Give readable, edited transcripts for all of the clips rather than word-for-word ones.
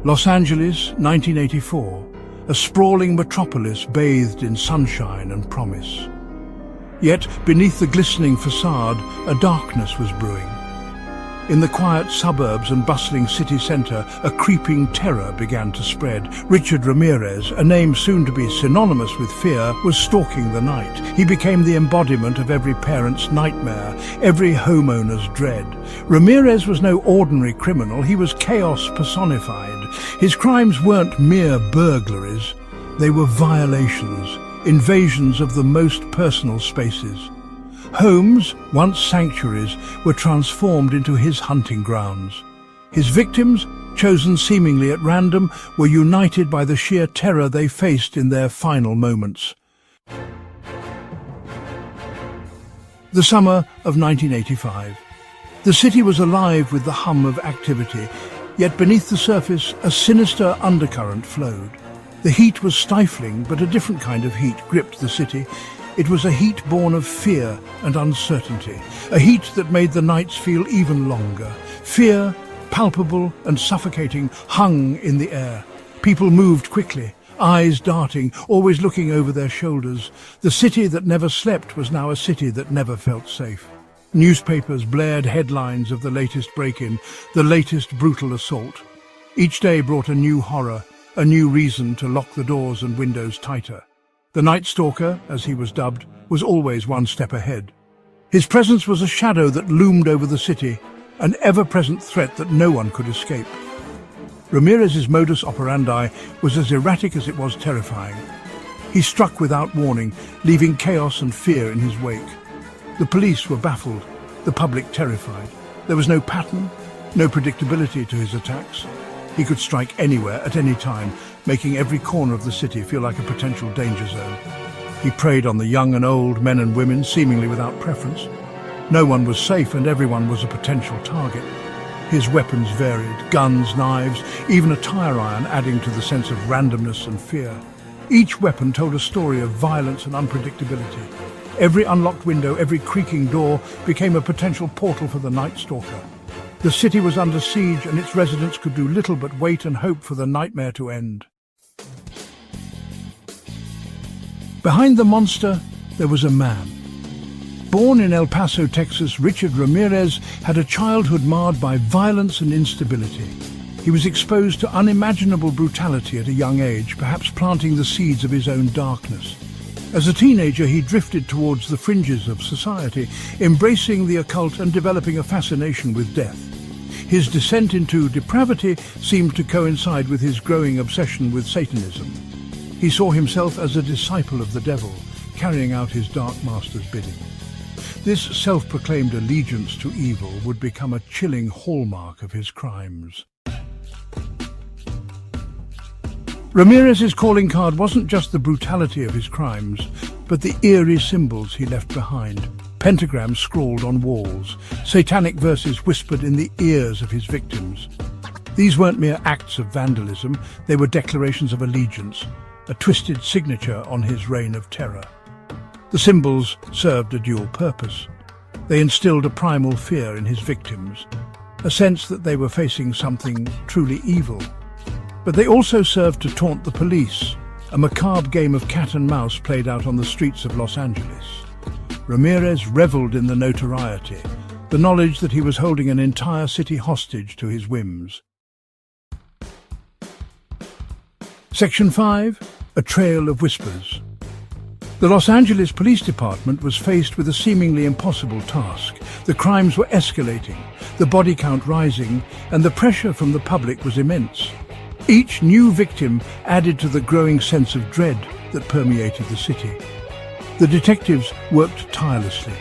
Los Angeles, 1984, a sprawling metropolis bathed in sunshine and promise. Yet, beneath the glistening facade, a darkness was brewing. In the quiet suburbs and bustling city centre, a creeping terror began to spread. Richard Ramirez, a name soon to be synonymous with fear, was stalking the night. He became the embodiment of every parent's nightmare, every homeowner's dread. Ramirez was no ordinary criminal, he was chaos personified. His crimes weren't mere burglaries, they were violations, invasions of the most personal spaces. Homes, once sanctuaries, were transformed into his hunting grounds. His victims, chosen seemingly at random, were united by the sheer terror they faced in their final moments. The summer of 1985. The city was alive with the hum of activity, yet beneath the surface a sinister undercurrent flowed. The heat was stifling, but a different kind of heat gripped the city. It was a heat born of fear and uncertainty, a heat that made the nights feel even longer. Fear, palpable and suffocating, hung in the air. People moved quickly, eyes darting, always looking over their shoulders. The city that never slept was now a city that never felt safe. Newspapers blared headlines of the latest break-in, the latest brutal assault. Each day brought a new horror, a new reason to lock the doors and windows tighter. The Night Stalker, as he was dubbed, was always one step ahead. His presence was a shadow that loomed over the city, an ever-present threat that no one could escape. Ramirez's modus operandi was as erratic as it was terrifying. He struck without warning, leaving chaos and fear in his wake. The police were baffled, the public terrified. There was no pattern, no predictability to his attacks. He could strike anywhere, at any time, making every corner of the city feel like a potential danger zone. He preyed on the young and old, men and women, seemingly without preference. No one was safe and everyone was a potential target. His weapons varied, guns, knives, even a tire iron adding to the sense of randomness and fear. Each weapon told a story of violence and unpredictability. Every unlocked window, every creaking door became a potential portal for the Night Stalker. The city was under siege and its residents could do little but wait and hope for the nightmare to end. Behind the monster, there was a man. Born in El Paso, Texas, Richard Ramirez had a childhood marred by violence and instability. He was exposed to unimaginable brutality at a young age, perhaps planting the seeds of his own darkness. As a teenager, he drifted towards the fringes of society, embracing the occult and developing a fascination with death. His descent into depravity seemed to coincide with his growing obsession with Satanism. He saw himself as a disciple of the devil, carrying out his dark master's bidding. This self-proclaimed allegiance to evil would become a chilling hallmark of his crimes. Ramirez's calling card wasn't just the brutality of his crimes, but the eerie symbols he left behind. Pentagrams scrawled on walls, satanic verses whispered in the ears of his victims. These weren't mere acts of vandalism, they were declarations of allegiance, a twisted signature on his reign of terror. The symbols served a dual purpose. They instilled a primal fear in his victims, a sense that they were facing something truly evil. But they also served to taunt the police, a macabre game of cat and mouse played out on the streets of Los Angeles. Ramirez reveled in the notoriety, the knowledge that he was holding an entire city hostage to his whims. Section 5. A Trail of Whispers. The Los Angeles Police Department was faced with a seemingly impossible task. The crimes were escalating, the body count rising, and the pressure from the public was immense. Each new victim added to the growing sense of dread that permeated the city. The detectives worked tirelessly,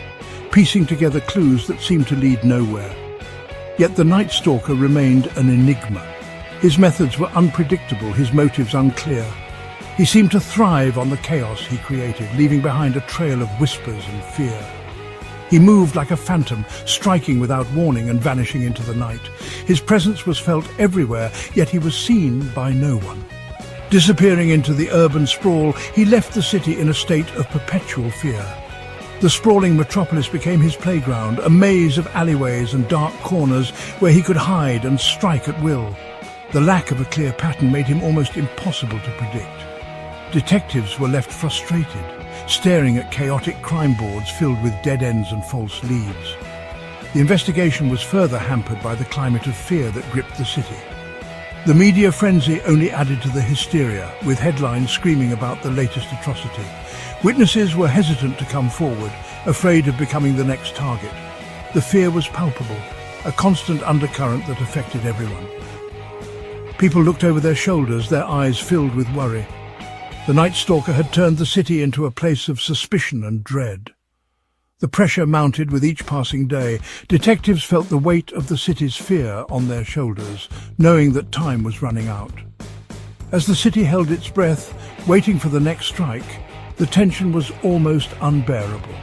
piecing together clues that seemed to lead nowhere. Yet the Night Stalker remained an enigma. His methods were unpredictable, his motives unclear. He seemed to thrive on the chaos he created, leaving behind a trail of whispers and fear. He moved like a phantom, striking without warning and vanishing into the night. His presence was felt everywhere, yet he was seen by no one. Disappearing into the urban sprawl, he left the city in a state of perpetual fear. The sprawling metropolis became his playground, a maze of alleyways and dark corners where he could hide and strike at will. The lack of a clear pattern made him almost impossible to predict. Detectives were left frustrated, staring at chaotic crime boards filled with dead ends and false leads. The investigation was further hampered by the climate of fear that gripped the city. The media frenzy only added to the hysteria, with headlines screaming about the latest atrocity. Witnesses were hesitant to come forward, afraid of becoming the next target. The fear was palpable, a constant undercurrent that affected everyone. People looked over their shoulders, their eyes filled with worry. The Night Stalker had turned the city into a place of suspicion and dread. The pressure mounted with each passing day. Detectives felt the weight of the city's fear on their shoulders, knowing that time was running out. As the city held its breath, waiting for the next strike, the tension was almost unbearable.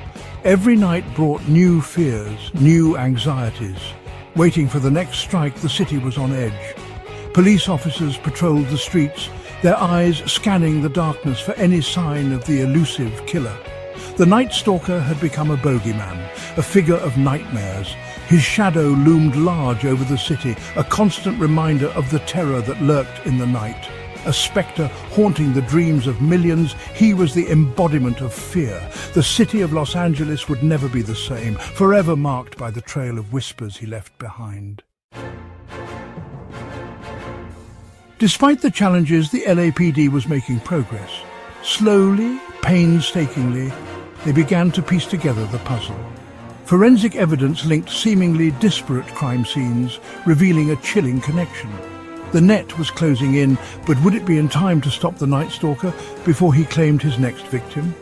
Every night brought new fears, new anxieties. Waiting for the next strike, the city was on edge. Police officers patrolled the streets, their eyes scanning the darkness for any sign of the elusive killer. The Night Stalker had become a bogeyman, a figure of nightmares. His shadow loomed large over the city, a constant reminder of the terror that lurked in the night. A spectre haunting the dreams of millions, he was the embodiment of fear. The city of Los Angeles would never be the same, forever marked by the trail of whispers he left behind. Despite the challenges, the LAPD was making progress. Slowly, painstakingly, they began to piece together the puzzle. Forensic evidence linked seemingly disparate crime scenes, revealing a chilling connection. The net was closing in, but would it be in time to stop the Night Stalker before he claimed his next victim?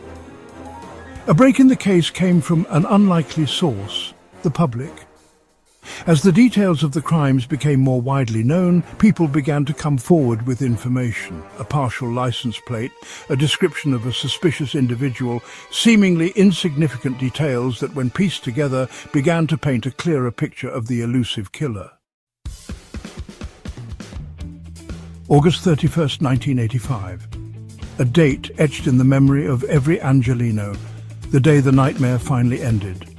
A break in the case came from an unlikely source, the public. As the details of the crimes became more widely known, people began to come forward with information. A partial license plate, a description of a suspicious individual, seemingly insignificant details that, when pieced together, began to paint a clearer picture of the elusive killer. August 31st, 1985. A date etched in the memory of every Angelino, the day the nightmare finally ended.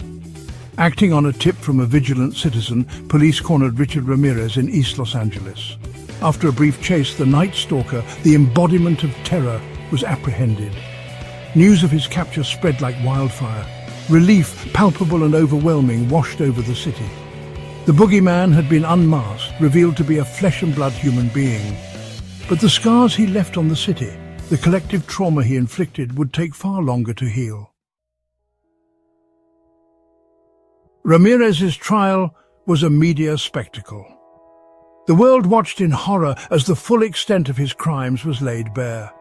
Acting on a tip from a vigilant citizen, police cornered Richard Ramirez in East Los Angeles. After a brief chase, the Night Stalker, the embodiment of terror, was apprehended. News of his capture spread like wildfire. Relief, palpable and overwhelming, washed over the city. The boogeyman had been unmasked, revealed to be a flesh-and-blood human being. But the scars he left on the city, the collective trauma he inflicted, would take far longer to heal. Ramirez's trial was a media spectacle. The world watched in horror as the full extent of his crimes was laid bare.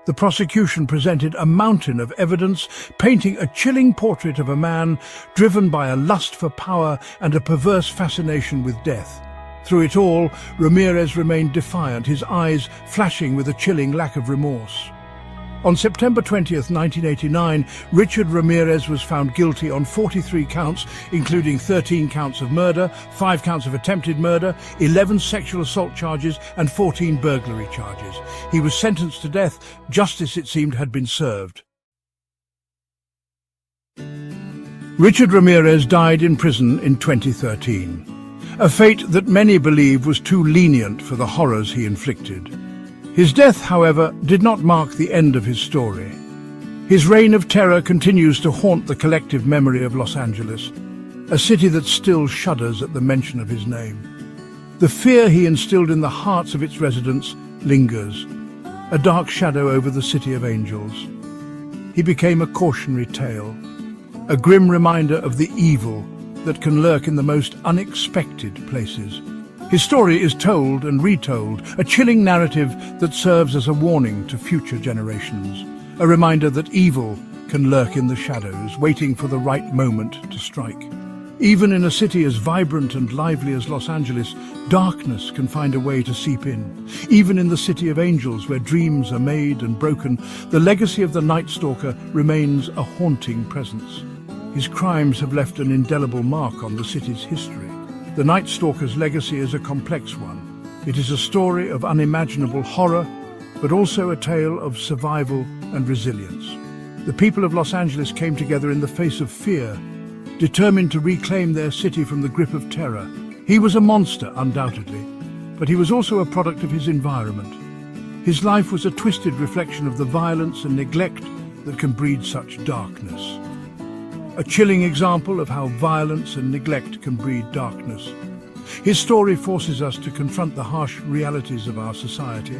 The prosecution presented a mountain of evidence, painting a chilling portrait of a man driven by a lust for power and a perverse fascination with death. Through it all, Ramirez remained defiant, his eyes flashing with a chilling lack of remorse. On September 20th, 1989, Richard Ramirez was found guilty on 43 counts, including 13 counts of murder, 5 counts of attempted murder, 11 sexual assault charges, and 14 burglary charges. He was sentenced to death. Justice, it seemed, had been served. Richard Ramirez died in prison in 2013, a fate that many believe was too lenient for the horrors he inflicted. His death, however, did not mark the end of his story. His reign of terror continues to haunt the collective memory of Los Angeles, a city that still shudders at the mention of his name. The fear he instilled in the hearts of its residents lingers, a dark shadow over the city of angels. He became a cautionary tale, a grim reminder of the evil that can lurk in the most unexpected places. His story is told and retold, a chilling narrative that serves as a warning to future generations, a reminder that evil can lurk in the shadows, waiting for the right moment to strike. Even in a city as vibrant and lively as Los Angeles, darkness can find a way to seep in. Even in the city of angels, where dreams are made and broken, the legacy of the Night Stalker remains a haunting presence. His crimes have left an indelible mark on the city's history. The Night Stalker's legacy is a complex one. It is a story of unimaginable horror, but also a tale of survival and resilience. The people of Los Angeles came together in the face of fear, determined to reclaim their city from the grip of terror. He was a monster, undoubtedly, but he was also a product of his environment. His life was a twisted reflection of the violence and neglect that can breed such darkness. A chilling example of how violence and neglect can breed darkness. His story forces us to confront the harsh realities of our society,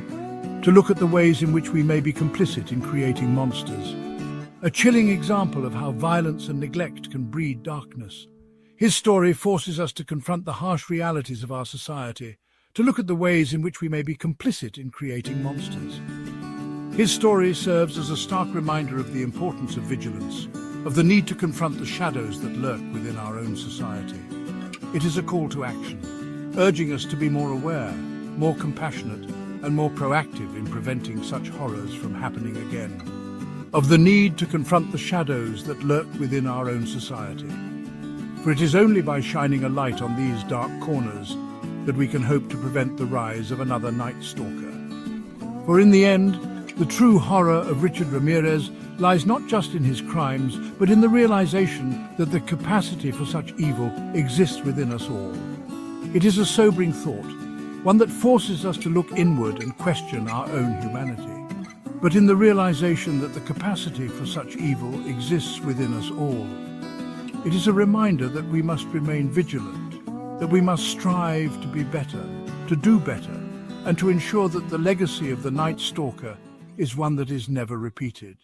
to look at the ways in which we may be complicit in creating monsters. A chilling example of how violence and neglect can breed darkness. His story forces us to confront the harsh realities of our society, to look at the ways in which we may be complicit in creating monsters. His story serves as a stark reminder of the importance of vigilance, of the need to confront the shadows that lurk within our own society. It is a call to action, urging us to be more aware, more compassionate, and more proactive in preventing such horrors from happening again. Of the need to confront the shadows that lurk within our own society. For it is only by shining a light on these dark corners that we can hope to prevent the rise of another Night Stalker. For in the end, the true horror of Richard Ramirez lies not just in his crimes, but in the realization that the capacity for such evil exists within us all. It is a sobering thought, one that forces us to look inward and question our own humanity. But in the realization that the capacity for such evil exists within us all, it is a reminder that we must remain vigilant, that we must strive to be better, to do better, and to ensure that the legacy of the Night Stalker is one that is never repeated.